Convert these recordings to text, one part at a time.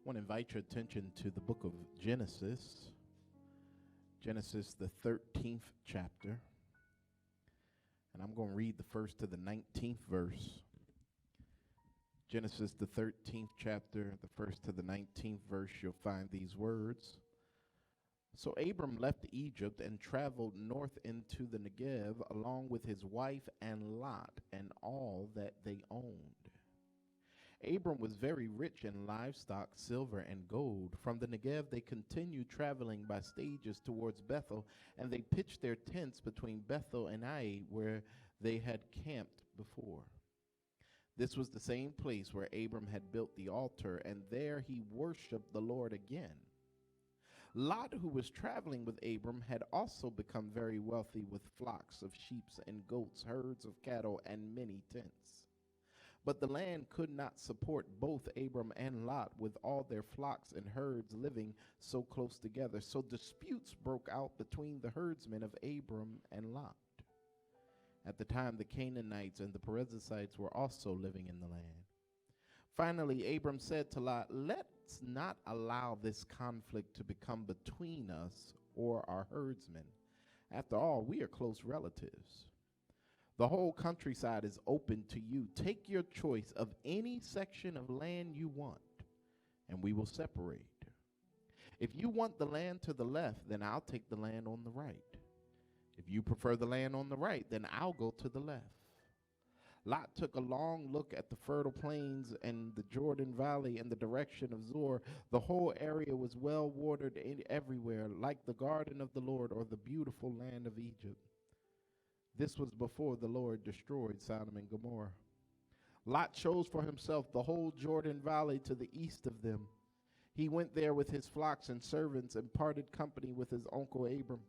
want to invite your attention to the book of Genesis, Genesis, the 13th chapter. And I'm going to read the first to the 19th verse. Genesis, the 13th chapter, the first to the 19th verse, you'll find these words. So Abram left Egypt and traveled north into the Negev along with his wife and Lot and all that they owned. Abram was very rich in livestock, silver, and gold. From the Negev they continued traveling by stages towards Bethel, and they pitched their tents between Bethel and Ai, where they had camped before. This was the same place where Abram had built the altar, and there he worshipped the Lord again. Lot, who was traveling with Abram, had also become very wealthy with flocks of sheep and goats, herds of cattle, and many tents. But the land could not support both Abram and Lot with all their flocks and herds living so close together. So disputes broke out between the herdsmen of Abram and Lot. At the time, the Canaanites and the Perizzites were also living in the land. Finally, Abram said to Lot, "Let's not allow this conflict to become between us or our herdsmen. After all, we are close relatives. The whole countryside is open to you. Take your choice of any section of land you want, and we will separate. If you want the land to the left, then I'll take the land on the right. If you prefer the land on the right, then I'll go to the left." Lot took a long look at the fertile plains and the Jordan Valley in the direction of Zoar. The whole area was well watered everywhere, like the garden of the Lord or the beautiful land of Egypt. This was before the Lord destroyed Sodom and Gomorrah. Lot chose for himself the whole Jordan Valley to the east of them. He went there with his flocks and servants and parted company with his uncle Abram.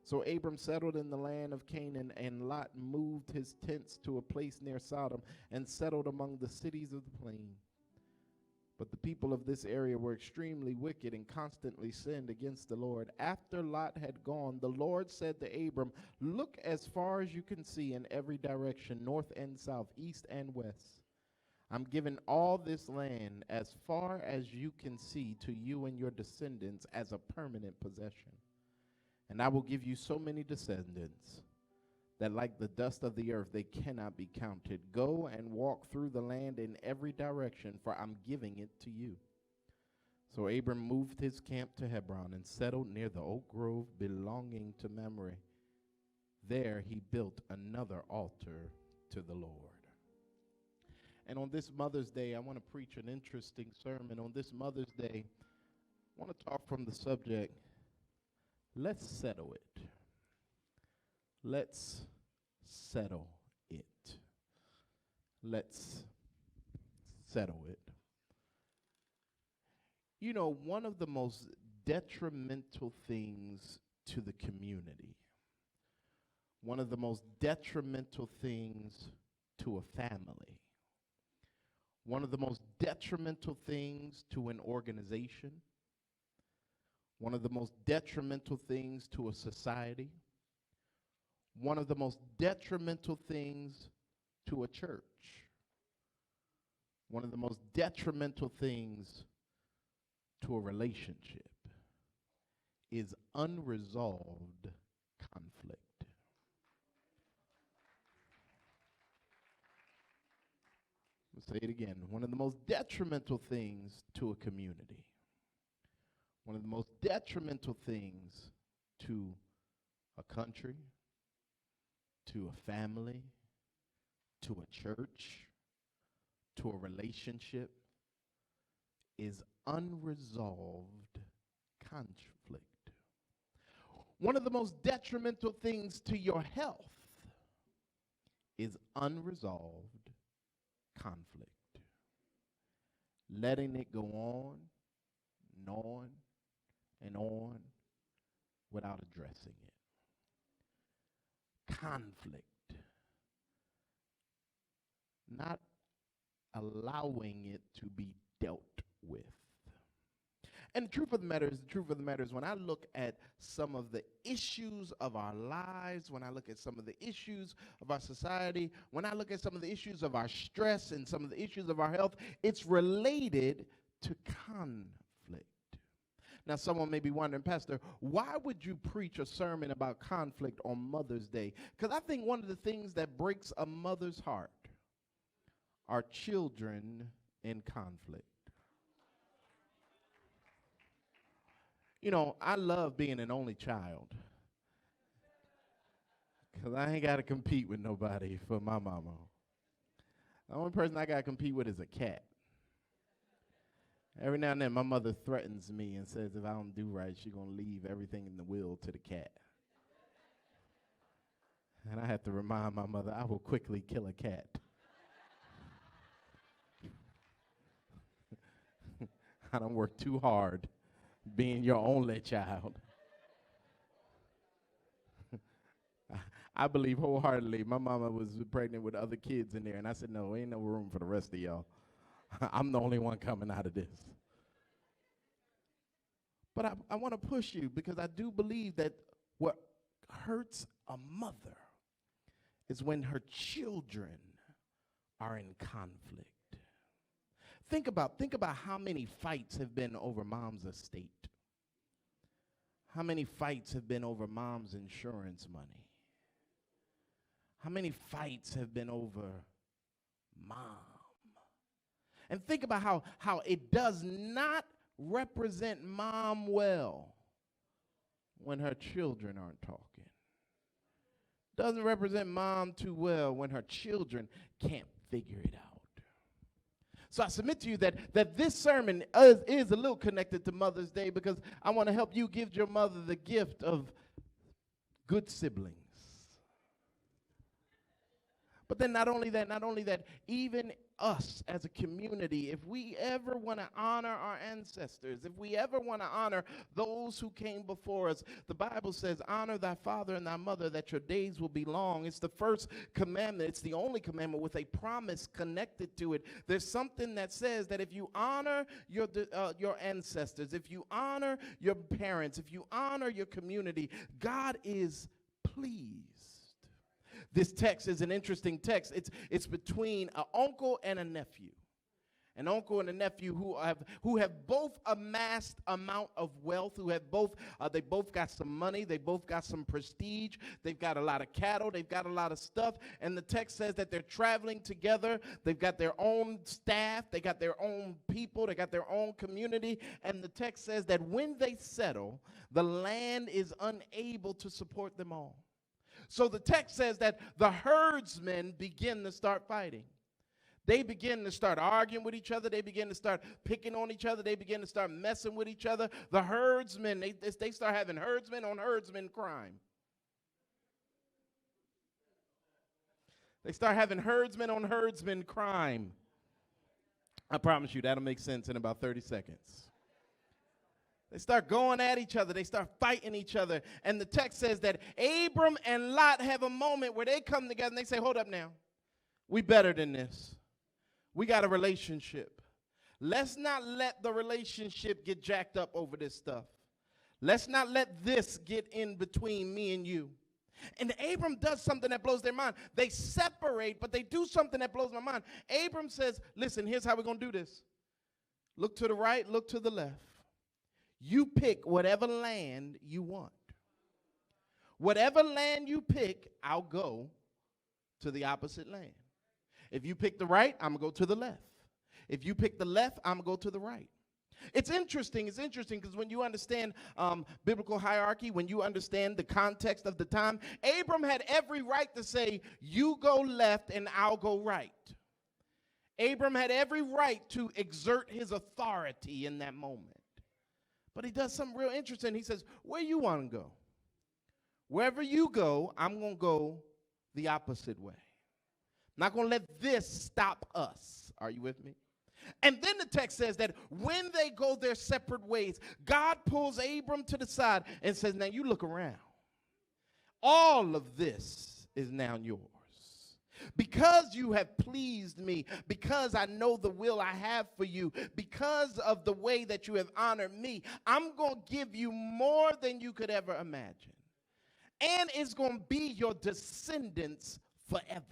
So Abram settled in the land of Canaan, and Lot moved his tents to a place near Sodom and settled among the cities of the plain. But the people of this area were extremely wicked and constantly sinned against the Lord. After Lot had gone, the Lord said to Abram, "Look as far as you can see in every direction, north and south, east and west. I'm giving all this land as far as you can see to you and your descendants as a permanent possession. And I will give you so many descendants that like the dust of the earth, they cannot be counted. Go and walk through the land in every direction, for I'm giving it to you." So Abram moved his camp to Hebron and settled near the oak grove belonging to Mamre. There he built another altar to the Lord. And on this Mother's Day, I want to preach an interesting sermon. On this Mother's Day, I want to talk from the subject, let's settle it. Let's settle it. Let's settle it. You know, one of the most detrimental things to the community, one of the most detrimental things to a family, one of the most detrimental things to an organization, one of the most detrimental things to a society, one of the most detrimental things to a church, one of the most detrimental things to a relationship is unresolved conflict. I'll say it again. One of the most detrimental things to a community, one of the most detrimental things to a country, to a family, to a church, to a relationship, is unresolved conflict. One of the most detrimental things to your health is unresolved conflict. Letting it go on and on and on without addressing it. Conflict. Not allowing it to be dealt with. And the truth of the matter is, when I look at some of the issues of our lives, when I look at some of the issues of our society, when I look at some of the issues of our stress and some of the issues of our health, it's related to conflict. Now, someone may be wondering, Pastor, why would you preach a sermon about conflict on Mother's Day? Because I think one of the things that breaks a mother's heart are children in conflict. You know, I love being an only child because I ain't got to compete with nobody for my mama. The only person I got to compete with is a cat. Every now and then, my mother threatens me and says if I don't do right, she's going to leave everything in the will to the cat. And I have to remind my mother, I will quickly kill a cat. I don't work too hard being your only child. I believe wholeheartedly my mama was pregnant with other kids in there, and I said, no, ain't no room for the rest of y'all. I'm the only one coming out of this. But I want to push you because I do believe that what hurts a mother is when her children are in conflict. Think about how many fights have been over mom's estate. How many fights have been over mom's insurance money? How many fights have been over mom? And think about how it does not represent mom well when her children aren't talking. Doesn't represent mom too well when her children can't figure it out. So I submit to you that this sermon is a little connected to Mother's Day because I want to help you give your mother the gift of good siblings. But then not only that, even us as a community, if we ever want to honor our ancestors, if we ever want to honor those who came before us, the Bible says, honor thy father and thy mother that your days will be long. It's the first commandment. It's the only commandment with a promise connected to it. There's something that says that if you honor your ancestors, if you honor your parents, if you honor your community, God is pleased. This text is an interesting text. It's between an uncle and a nephew. An uncle and a nephew who have both amassed amount of wealth, they both got some money, they both got some prestige, they've got a lot of cattle, they've got a lot of stuff, and the text says that they're traveling together, they've got their own staff, they got their own people, they got their own community, and the text says that when they settle, the land is unable to support them all. So the text says that the herdsmen begin to start fighting. They begin to start arguing with each other. They begin to start picking on each other. They begin to start messing with each other. The herdsmen, they start having herdsmen on herdsmen crime. They start having herdsmen on herdsmen crime. I promise you that'll make sense in about 30 seconds. They start going at each other. They start fighting each other. And the text says that Abram and Lot have a moment where they come together and they say, hold up now. We better than this. We got a relationship. Let's not let the relationship get jacked up over this stuff. Let's not let this get in between me and you. And Abram does something that blows their mind. They separate, but they do something that blows my mind. Abram says, listen, here's how we're going to do this. Look to the right, look to the left. You pick whatever land you want. Whatever land you pick, I'll go to the opposite land. If you pick the right, I'm going to go to the left. If you pick the left, I'm going to go to the right. It's interesting because when you understand biblical hierarchy, when you understand the context of the time, Abram had every right to say, you go left and I'll go right. Abram had every right to exert his authority in that moment. But he does something real interesting. He says, where you want to go? Wherever you go, I'm going to go the opposite way. I'm not going to let this stop us. Are you with me? And then the text says that when they go their separate ways, God pulls Abram to the side and says, now you look around. All of this is now yours. Because you have pleased me, because I know the will I have for you, because of the way that you have honored me, I'm going to give you more than you could ever imagine. And it's going to be your descendants forever.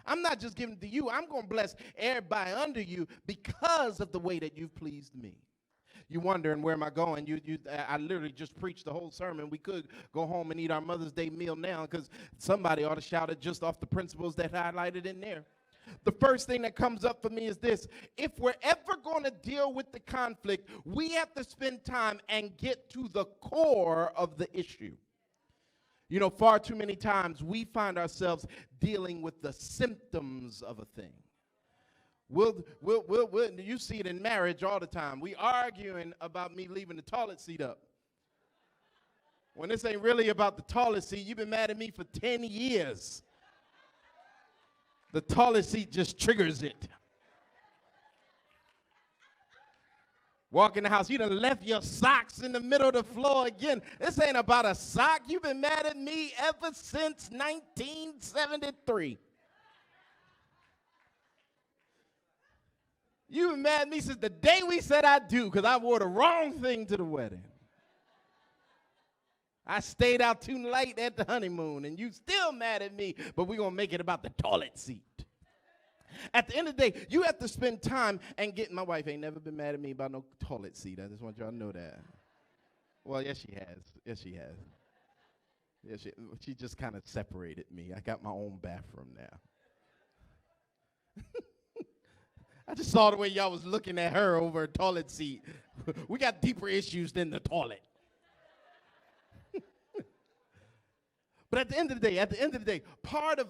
I'm not just giving it to you. I'm going to bless everybody under you because of the way that you've pleased me. You wondering where am I going? I literally just preached the whole sermon. We could go home and eat our Mother's Day meal now because somebody ought to shout it just off the principles that highlighted in there. The first thing that comes up for me is this. If we're ever going to deal with the conflict, we have to spend time and get to the core of the issue. You know, far too many times we find ourselves dealing with the symptoms of a thing. You see it in marriage all the time. We arguing about me leaving the toilet seat up. When this ain't really about the toilet seat, you've been mad at me for 10 years. The toilet seat just triggers it. Walk in the house, you done left your socks in the middle of the floor again. This ain't about a sock. You've been mad at me ever since 1973. You've been mad at me since the day we said I do because I wore the wrong thing to the wedding. I stayed out too late at the honeymoon, and you still mad at me, but we're going to make it about the toilet seat. At the end of the day, you have to spend time and get, my wife ain't never been mad at me about no toilet seat. I just want y'all to know that. Well, yes, she has. Yes, she has. Yes, she just kind of separated me. I got my own bathroom now. I just saw the way y'all was looking at her over a toilet seat. We got deeper issues than the toilet. But at the end of the day, part of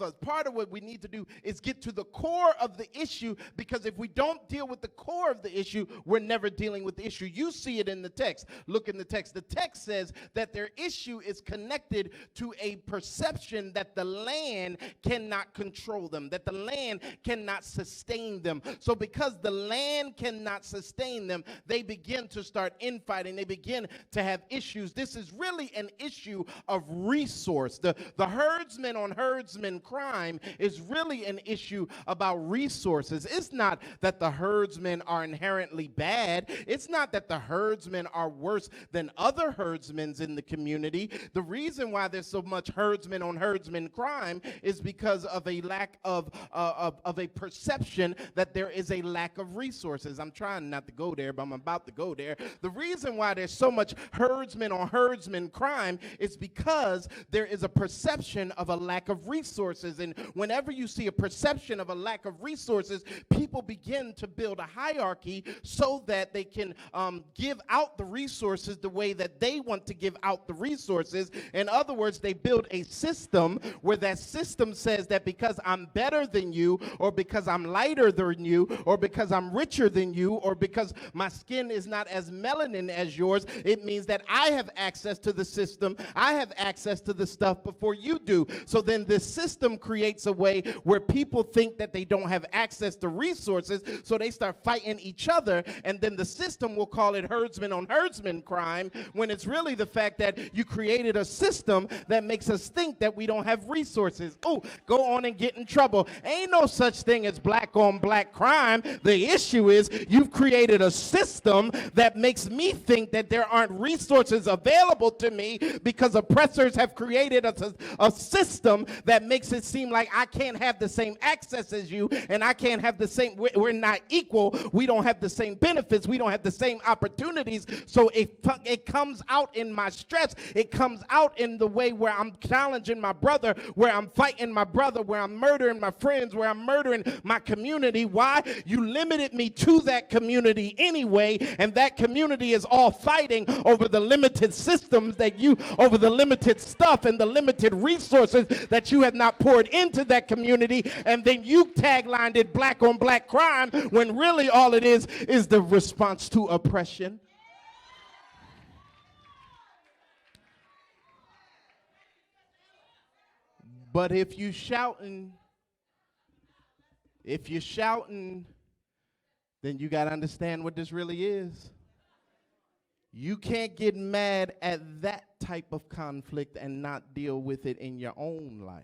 what we need to do is get to the core of the issue, because if we don't deal with the core of the issue, we're never dealing with the issue. You see it in the text. Look in the text. The text says that their issue is connected to a perception that the land cannot control them, that the land cannot sustain them. So because the land cannot sustain them, they begin to start infighting. They begin to have issues. This is really an issue of resource. The herdsman on herdsman crime is really an issue about resources. It's not that the herdsmen are inherently bad. It's not that the herdsmen are worse than other herdsmen in the community. The reason why there's so much herdsman on herdsman crime is because of a lack of a perception that there is a lack of resources. I'm trying not to go there, but I'm about to go there. The reason why there's so much herdsman on herdsman crime is because there is a perception of a lack of resources. And whenever you see a perception of a lack of resources, people begin to build a hierarchy so that they can give out the resources the way that they want to give out the resources. In other words, they build a system where that system says that because I'm better than you, or because I'm lighter than you, or because I'm richer than you, or because my skin is not as melanin as yours, it means that I have access to the system. I have access to the stuff before you do. So then this system creates a way where people think that they don't have access to resources, so they start fighting each other, and then the system will call it herdsman on herdsman crime, when it's really the fact that you created a system that makes us think that we don't have resources. Oh, go on and get in trouble. Ain't no such thing as black on black crime. The issue is you've created a system that makes me think that there aren't resources available to me because oppressors have created a system that makes it seem like I can't have the same access as you, and I can't have the same, we're not equal, we don't have the same benefits, we don't have the same opportunities. So it comes out in my stress, it comes out in the way where I'm challenging my brother, where I'm fighting my brother, where I'm murdering my friends, where I'm murdering my community. Why? You limited me to that community anyway, and that community is all fighting over the limited systems that you, over the limited stuff and the limited resources that you have not poured into that community, and then you taglined it black on black crime, when really all it is the response to oppression. But if you're shouting, then you got to understand what this really is. You can't get mad at that type of conflict and not deal with it in your own life.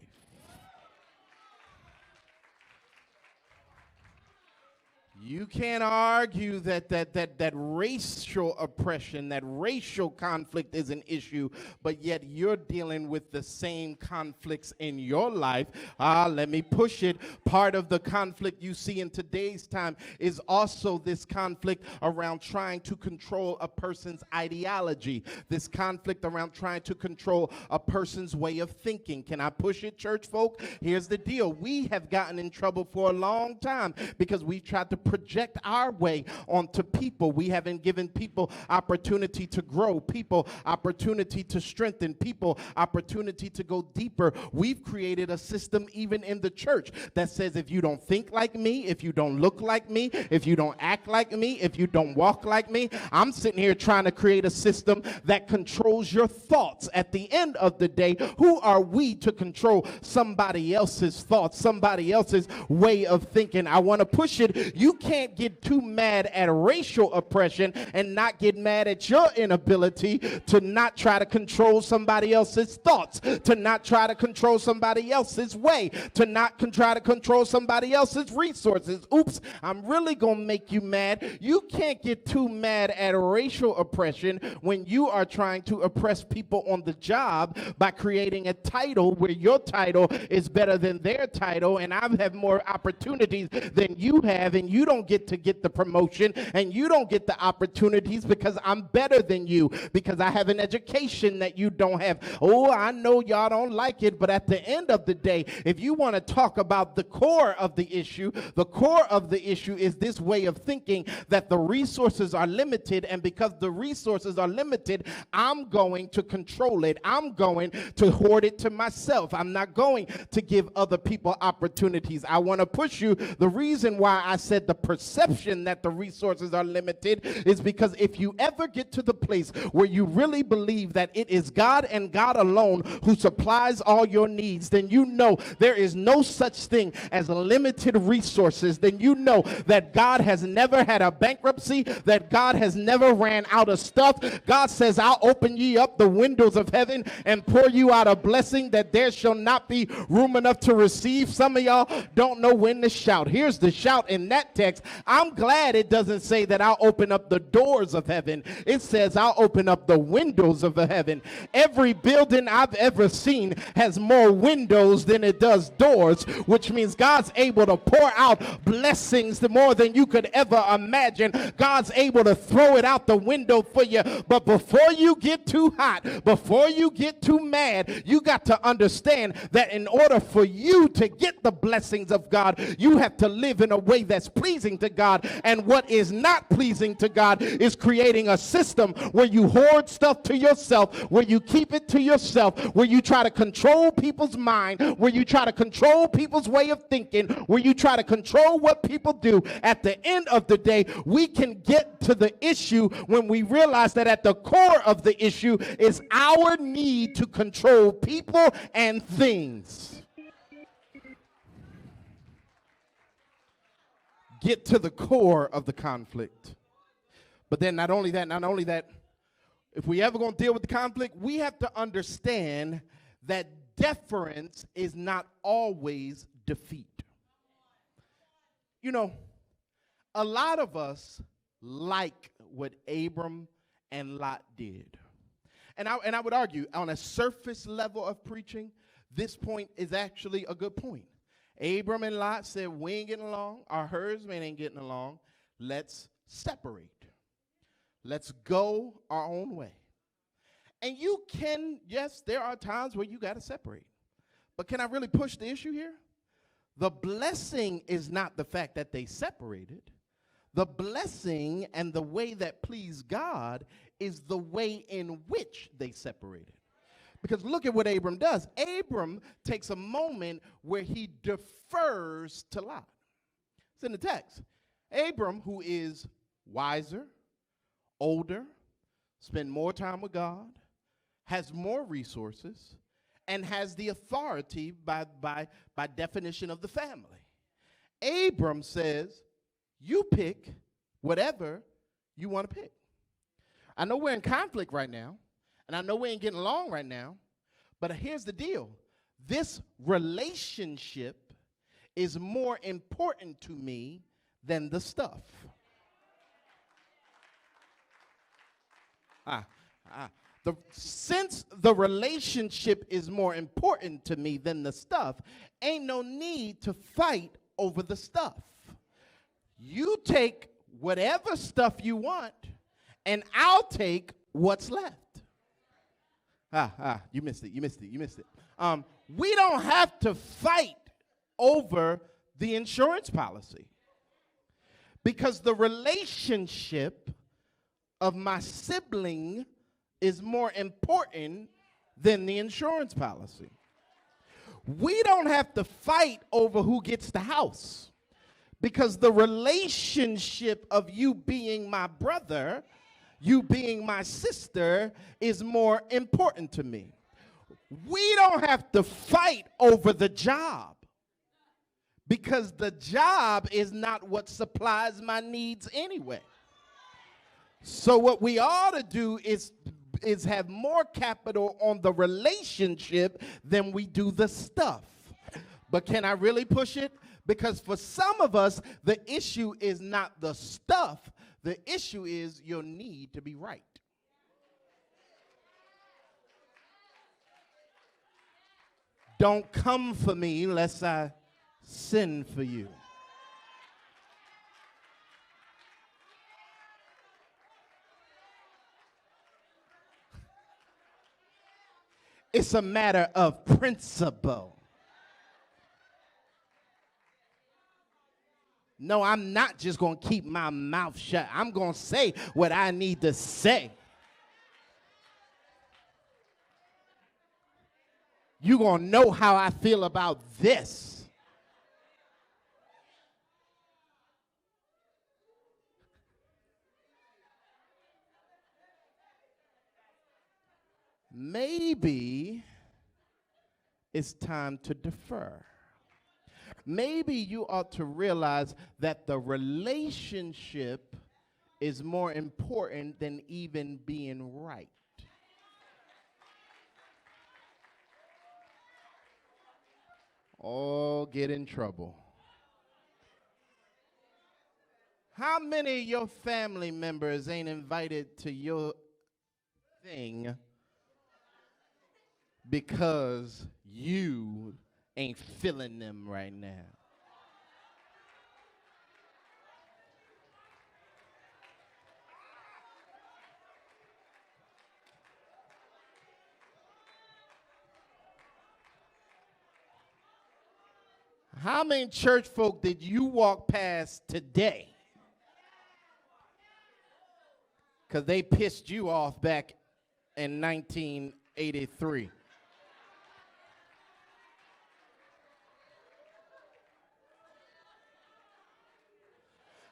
You can't argue that racial oppression, that racial conflict is an issue, but yet you're dealing with the same conflicts in your life. Let me push it. Part of the conflict you see in today's time is also this conflict around trying to control a person's ideology, this conflict around trying to control a person's way of thinking. Can I push it, church folk? Here's the deal. We have gotten in trouble for a long time because we tried to project our way onto people. We haven't given people opportunity to grow, people opportunity to strengthen, people opportunity to go deeper. We've created a system even in the church that says if you don't think like me, if you don't look like me, if you don't act like me, if you don't walk like me, I'm sitting here trying to create a system that controls your thoughts. At the end of the day, who are we to control somebody else's thoughts, somebody else's way of thinking? I want to push it. You can't get too mad at racial oppression and not get mad at your inability to not try to control somebody else's thoughts, to not try to control somebody else's way, to not try to control somebody else's resources. Oops, I'm really going to make you mad. You can't get too mad at racial oppression when you are trying to oppress people on the job by creating a title where your title is better than their title, and I have more opportunities than you have, and you don't get to get the promotion, and you don't get the opportunities because I'm better than you, because I have an education that you don't have. Oh, I know y'all don't like it, but at the end of the day, if you want to talk about the core of the issue is this way of thinking that the resources are limited, and because the resources are limited, I'm going to control it. I'm going to hoard it to myself. I'm not going to give other people opportunities. I want to push you. The reason why I said the perception that the resources are limited is because if you ever get to the place where you really believe that it is God and God alone who supplies all your needs, then you know there is no such thing as limited resources. Then you know that God has never had a bankruptcy, that God has never ran out of stuff. God says, I'll open ye up the windows of heaven and pour you out a blessing that there shall not be room enough to receive. Some of y'all don't know when to shout. Here's the shout in that text. I'm glad it doesn't say that I'll open up the doors of heaven. It says I'll open up the windows of the heaven. Every building I've ever seen has more windows than it does doors, which means God's able to pour out blessings more than you could ever imagine. God's able to throw it out the window for you. But before you get too hot, before you get too mad, you got to understand that in order for you to get the blessings of God, you have to live in a way that's pleasing to God. And what is not pleasing to God is creating a system where you hoard stuff to yourself, where you keep it to yourself, where you try to control people's mind, where you try to control people's way of thinking, where you try to control what people do. At the end of the day, we can get to the issue when we realize that at the core of the issue is our need to control people and things. Get to the core of the conflict. But then not only that, if we ever going to deal with the conflict, we have to understand that deference is not always defeat. You know, a lot of us like what Abram and Lot did. And I would argue on a surface level of preaching, this point is actually a good point. Abram and Lot said, we ain't getting along. Our herdsmen ain't getting along. Let's separate. Let's go our own way. And you can, yes, there are times where you got to separate. But can I really push the issue here? The blessing is not the fact that they separated. The blessing and the way that pleased God is the way in which they separated. Because look at what Abram does. Abram takes a moment where he defers to Lot. It's in the text. Abram, who is wiser, older, spend more time with God, has more resources, and has the authority by definition of the family. Abram says, you pick whatever you want to pick. I know we're in conflict right now, and I know we ain't getting along right now, but here's the deal. This relationship is more important to me than the stuff. Since the relationship is more important to me than the stuff, ain't no need to fight over the stuff. You take whatever stuff you want, and I'll take what's left. You missed it. We don't have to fight over the insurance policy because the relationship of my sibling is more important than the insurance policy. We don't have to fight over who gets the house because the relationship of you being my brother, you being my sister, is more important to me. We don't have to fight over the job because the job is not what supplies my needs anyway. So what we ought to do is have more capital on the relationship than we do the stuff. But can I really push it? Because for some of us, the issue is not the stuff. The issue is your need to be right. Don't come for me lest I sin for you. It's a matter of principle. No, I'm not just going to keep my mouth shut. I'm going to say what I need to say. You're going to know how I feel about this. Maybe it's time to defer. Maybe you ought to realize that the relationship is more important than even being right. Oh, get in trouble. How many of your family members ain't invited to your thing because you ain't feeling them right now? How many church folk did you walk past today because they pissed you off back in 1983?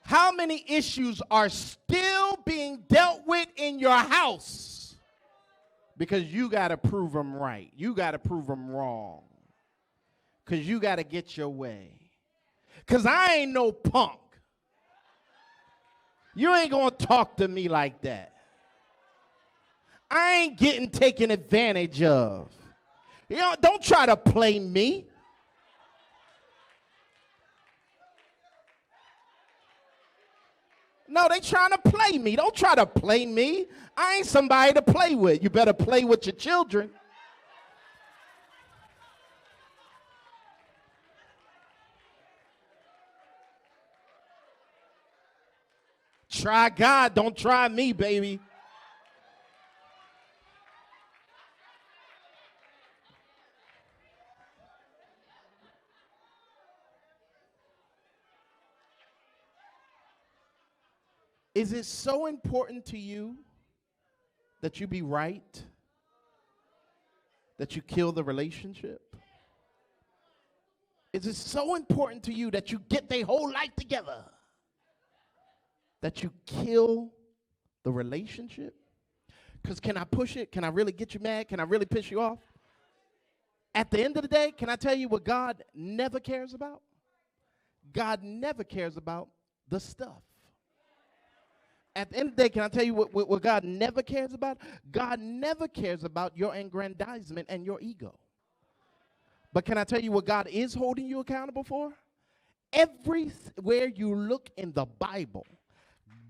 How many issues are still being dealt with in your house because you got to prove them right? You got to prove them wrong because you got to get your way. Because I ain't no punk. You ain't going to talk to me like that. I ain't getting taken advantage of. You know, don't try to play me. No, they trying to play me. Don't try to play me. I ain't somebody to play with. You better play with your children. Try God, don't try me, baby. Is it so important to you that you be right? That you kill the relationship? Is it so important to you that you get their whole life together? That you kill the relationship? Because can I push it? Can I really get you mad? Can I really piss you off? At the end of the day, can I tell you what God never cares about? God never cares about the stuff. At the end of the day, can I tell you what God never cares about? God never cares about your aggrandizement and your ego. But can I tell you what God is holding you accountable for? Everywhere you look in the Bible,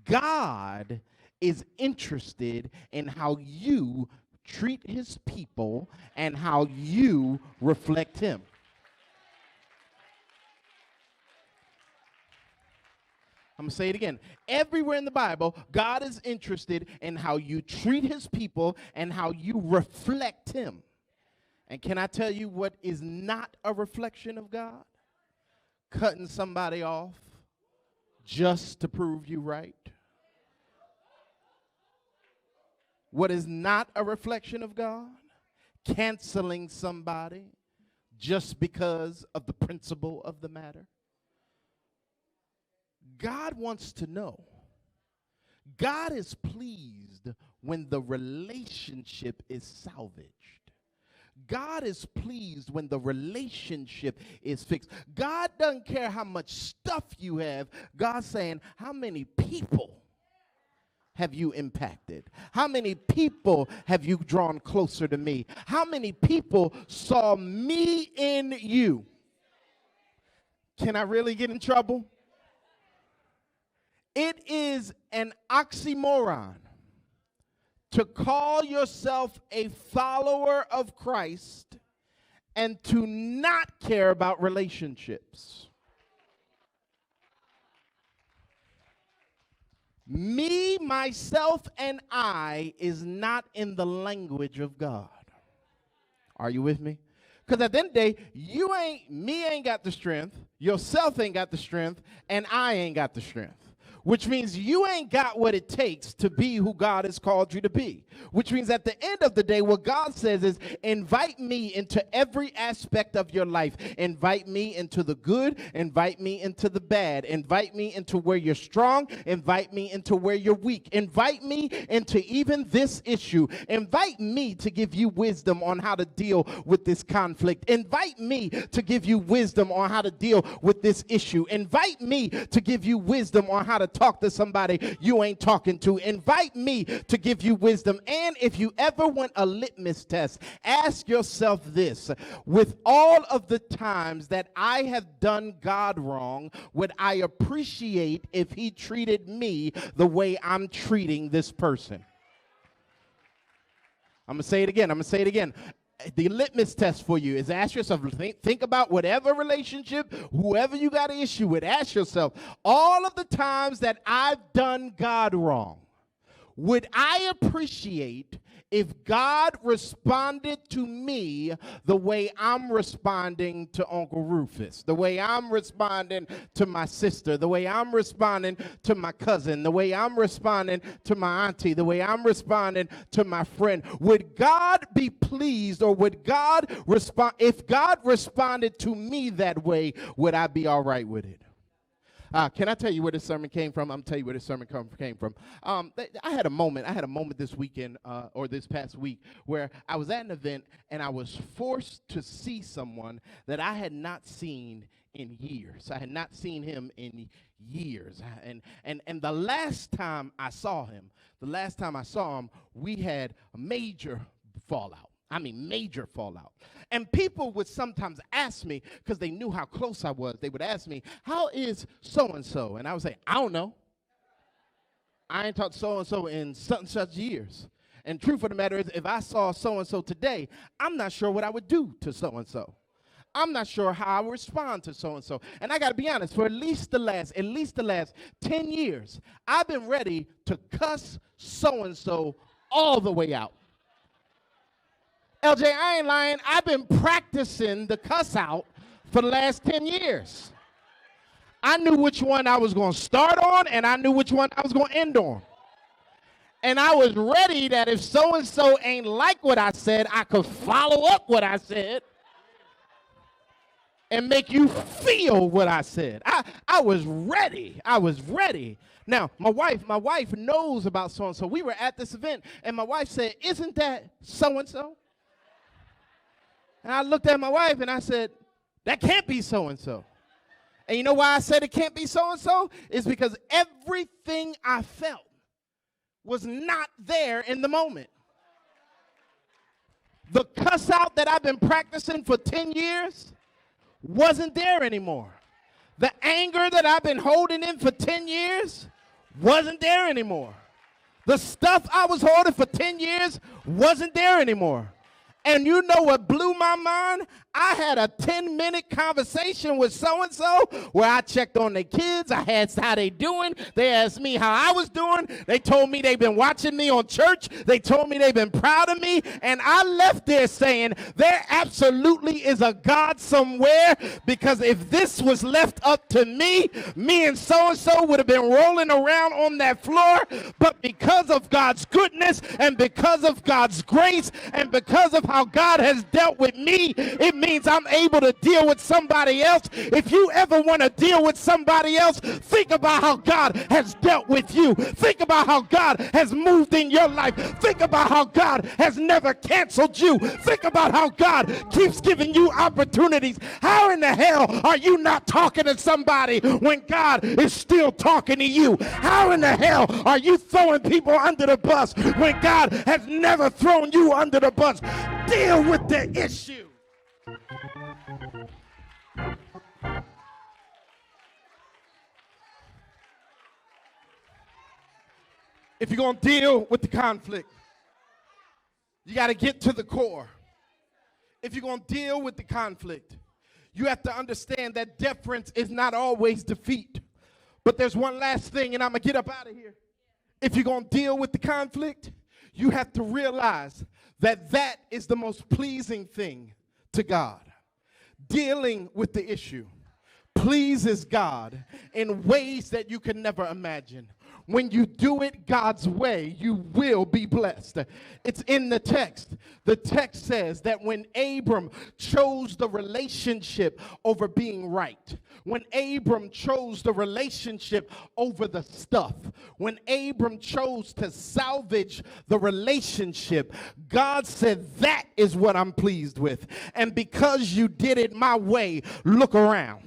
God is interested in how you treat his people and how you reflect him. I'm going to say it again. Everywhere in the Bible, God is interested in how you treat his people and how you reflect him. And can I tell you what is not a reflection of God? Cutting somebody off just to prove you right. What is not a reflection of God? Canceling somebody just because of the principle of the matter. God wants to know. God is pleased when the relationship is salvaged. God is pleased when the relationship is fixed. God doesn't care how much stuff you have. God's saying, how many people have you impacted? How many people have you drawn closer to me? How many people saw me in you? Can I really get in trouble? It is an oxymoron to call yourself a follower of Christ and to not care about relationships. Me, myself, and I is not in the language of God. Are you with me? Because at the end of the day, me ain't got the strength, yourself ain't got the strength, and I ain't got the strength. Which means you ain't got what it takes to be who God has called you to be. Which means at the end of the day, what God says is, invite me into every aspect of your life. Invite me into the good. Invite me into the bad. Invite me into where you're strong. Invite me into where you're weak. Invite me into even this issue. Invite me to give you wisdom on how to deal with this conflict. Invite me to give you wisdom on how to deal with this issue. Invite me to give you wisdom on how to talk to somebody you ain't talking to. Invite me to give you wisdom. And if you ever want a litmus test, ask yourself this: with all of the times that I have done God wrong, would I appreciate if he treated me the way I'm treating this person? I'm going to say it again. The litmus test for you is ask yourself, think about whatever relationship, whoever you got an issue with, ask yourself, all of the times that I've done God wrong, would I appreciate if God responded to me the way I'm responding to Uncle Rufus, the way I'm responding to my sister, the way I'm responding to my cousin, the way I'm responding to my auntie, the way I'm responding to my friend? Would God be pleased, or would God respond? If God responded to me that way, would I be all right with it? Can I tell you where this sermon came from? I'm going to tell you where this sermon came from. I had a moment this weekend, or this past week, where I was at an event and I was forced to see someone that I had not seen in years. I had not seen him in years. And the last time I saw him, we had a major fallout. Major fallout. And people would sometimes ask me, because they knew how close I was, they would ask me, how is so-and-so? And I would say, I don't know. I ain't talked to so-and-so in such and such years. And truth of the matter is, if I saw so-and-so today, I'm not sure what I would do to so-and-so. I'm not sure how I would respond to so-and-so. And I got to be honest, for at least the last 10 years, I've been ready to cuss so-and-so all the way out. LJ, I ain't lying. I've been practicing the cuss out for the last 10 years. I knew which one I was going to start on, and I knew which one I was going to end on. And I was ready that if so-and-so ain't like what I said, I could follow up what I said and make you feel what I said. I was ready. Now, my wife knows about so-and-so. We were at this event, and my wife said, isn't that so-and-so? And I looked at my wife and I said, that can't be so-and-so. And you know why I said it can't be so-and-so? It's because everything I felt was not there in the moment. The cuss out that I've been practicing for 10 years wasn't there anymore. The anger that I've been holding in for 10 years wasn't there anymore. The stuff I was holding for 10 years wasn't there anymore. And you know what blew my mind? I had a 10-minute conversation with so-and-so where I checked on their kids. I asked how they doing. They asked me how I was doing. They told me they've been watching me on church. They told me they've been proud of me. And I left there saying there absolutely is a God somewhere, because if this was left up to me and so-and-so would have been rolling around on that floor. But because of God's goodness and because of God's grace and because of how God has dealt with me, it means I'm able to deal with somebody else. If you ever want to deal with somebody else, think about how God has dealt with you. Think about how God has moved in your life. Think about how God has never canceled you. Think about how God keeps giving you opportunities. How in the hell are you not talking to somebody when God is still talking to you? How in the hell are you throwing people under the bus when God has never thrown you under the bus? Deal with the issue. If you're going to deal with the conflict, you got to get to the core. If you're going to deal with the conflict, you have to understand that deference is not always defeat. But there's one last thing, and I'm going to get up out of here. If you're going to deal with the conflict, you have to realize that that is the most pleasing thing to God. Dealing with the issue pleases God in ways that you can never imagine. When you do it God's way, you will be blessed. It's in the text. The text says that when Abram chose the relationship over being right, when Abram chose the relationship over the stuff, when Abram chose to salvage the relationship, God said, that is what I'm pleased with. And because you did it my way, look around.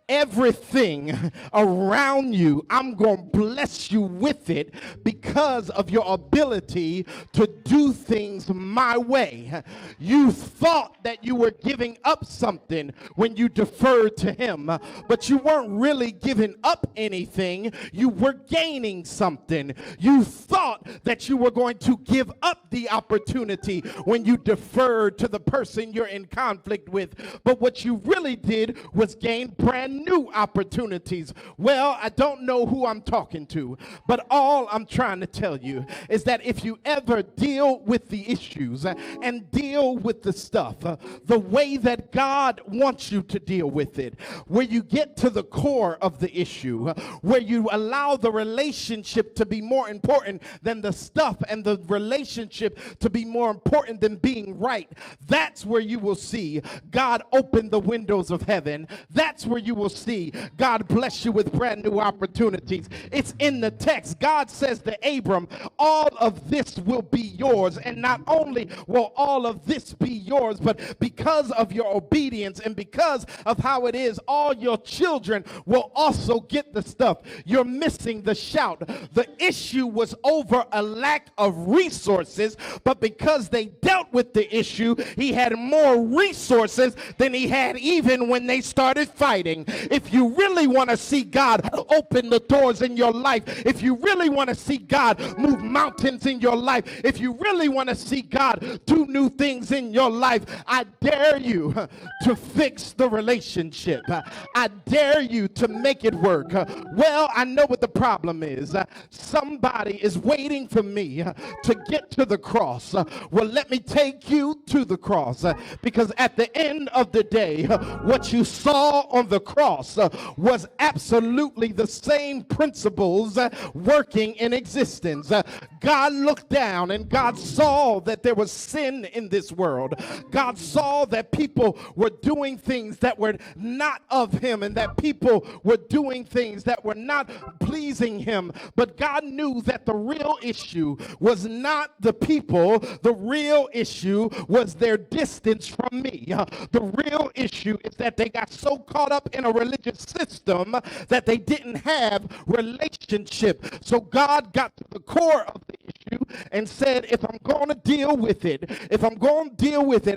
Everything around you, I'm going to bless you with it because of your ability to do things my way. You thought that you were giving up something when you deferred to him, but you weren't really giving up anything. You were gaining something. You thought that you were going to give up the opportunity when you deferred to the person you're in conflict with, but what you really did was gain brand new opportunities. Well, I don't know who I'm talking to, but all I'm trying to tell you is that if you ever deal with the issues and deal with the stuff the way that God wants you to deal with it, where you get to the core of the issue, where you allow the relationship to be more important than the stuff and the relationship to be more important than being right, that's where you will see God open the windows of heaven. That's where you will see God bless you with brand new opportunities. It's in the text. God says to Abram, all of this will be yours. And not only will all of this be yours, but because of your obedience and because of how it is, all your children will also get the stuff. You're missing the shout. The issue was over a lack of resources, but because they dealt with the issue, he had more resources than he had even when they started fighting. If you really want to see God open the doors in your life, if you really want to see God move mountains in your life, if you really want to see God do new things in your life, I dare you to fix the relationship. I dare you to make it work. Well, I know what the problem is. Somebody is waiting for me to get to the cross. Well, let me take you to the cross, because at the end of the day, what you saw on the cross was absolutely the same principles working in existence. God looked down and God saw that there was sin in this world. God saw that people were doing things that were not of him and that people were doing things that were not pleasing him. But God knew that the real issue was not the people. The real issue was their distance from me. The real issue is that they got so caught up in a religious system that they didn't have relationship. So God got to the core of the issue and said, if I'm going to deal with it,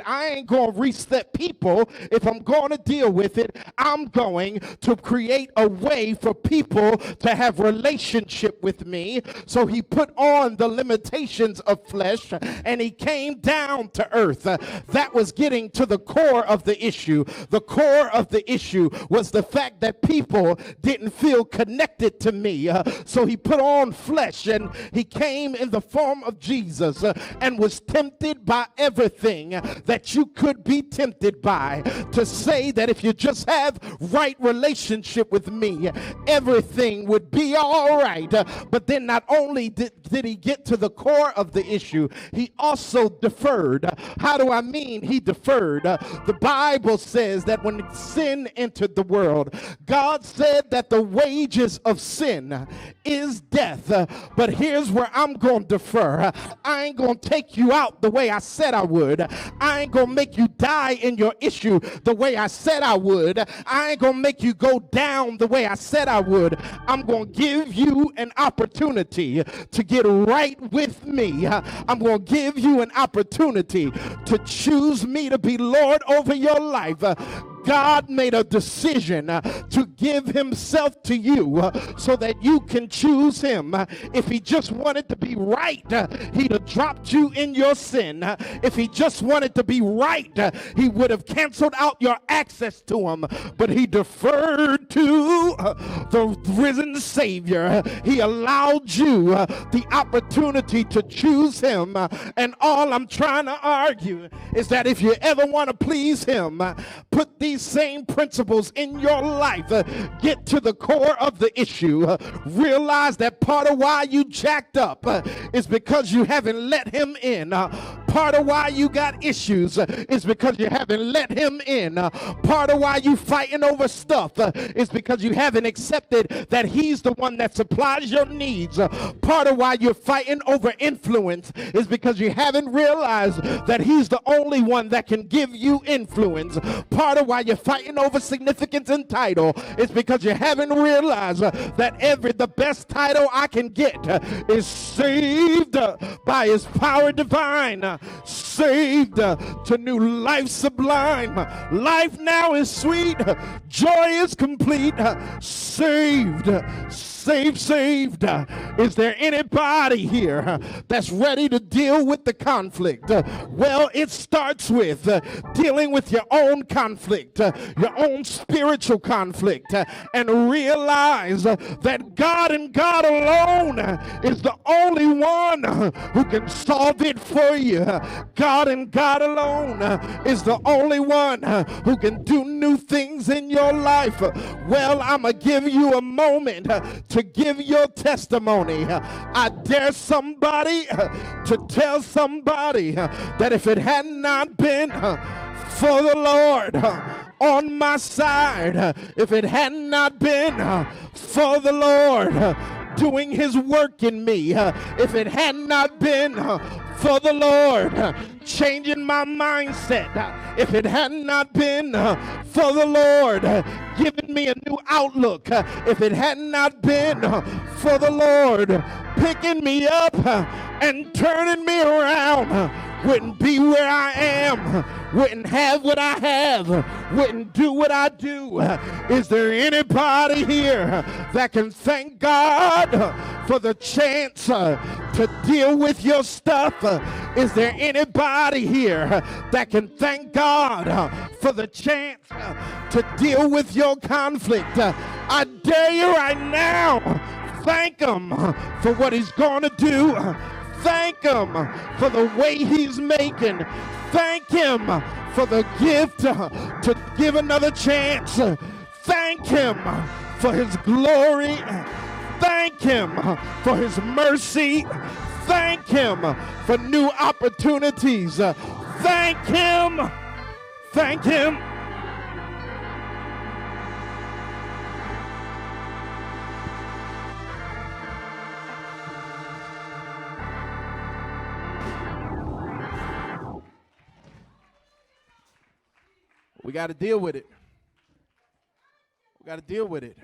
I ain't going to reset people. If I'm going to deal with it, I'm going to create a way for people to have relationship with me. So he put on the limitations of flesh and he came down to earth. That was getting to the core of the issue. The core of the issue was the fact that people didn't feel connected to me. So he put on flesh and he came in the form of Jesus and was tempted by everything that you could be tempted by, to say that if you just have right relationship with me, everything would be all right. But then not only did he get to the core of the issue, he also deferred. How do I mean he deferred? The Bible says that when sin entered the world, God said that the wages of sin is death. But here's where I'm going to defer. I ain't going to take you out the way I said I would. I ain't going to make you die in your issue the way I said I would. I ain't going to make you go down the way I said I would. I'm going to give you an opportunity to get right with me. I'm going to give you an opportunity to choose me to be Lord over your life. God made a decision to give himself to you so that you can choose him. If he just wanted to be right, he'd have dropped you in your sin. If he just wanted to be right, he would have canceled out your access to him. But he deferred to the risen Savior. He allowed you the opportunity to choose him. And all I'm trying to argue is that if you ever want to please him, put these same principles in your life. Get to the core of the issue. Realize that part of why you jacked up is because you haven't let him in. Part of why you got issues is because you haven't let him in. Part of why you fighting over stuff is because you haven't accepted that he's the one that supplies your needs. Part of why you're fighting over influence is because you haven't realized that he's the only one that can give you influence. Part of why you're fighting over significance and title is because you haven't realized that the best title I can get is saved by his power divine, saved to new life sublime. Life now is sweet, joy is complete, saved. Saved. Is there anybody here that's ready to deal with the conflict? Well, it starts with dealing with your own conflict, your own spiritual conflict, and realize that God and God alone is the only one who can solve it for you. God and God alone is the only one who can do new things in your life. Well, I'm going to give you a moment to give your testimony. I dare somebody to tell somebody that if it had not been for the Lord on my side, if it had not been for the Lord doing his work in me, if it had not been for the Lord changing my mindset, if it had not been for the Lord giving me a new outlook, if it had not been for the Lord picking me up and turning me around, wouldn't be where I am, wouldn't have what I have, wouldn't do what I do. Is there anybody here that can thank God for the chance to deal with your stuff? Is there anybody here that can thank God for the chance to deal with your conflict? I dare you right now, thank him for what he's going to do. Thank him for the way he's making. Thank him for the gift to give another chance. Thank him for his glory. Thank him for his mercy. Thank him for new opportunities. Thank him. Thank him. We got to deal with it. We got to deal with it.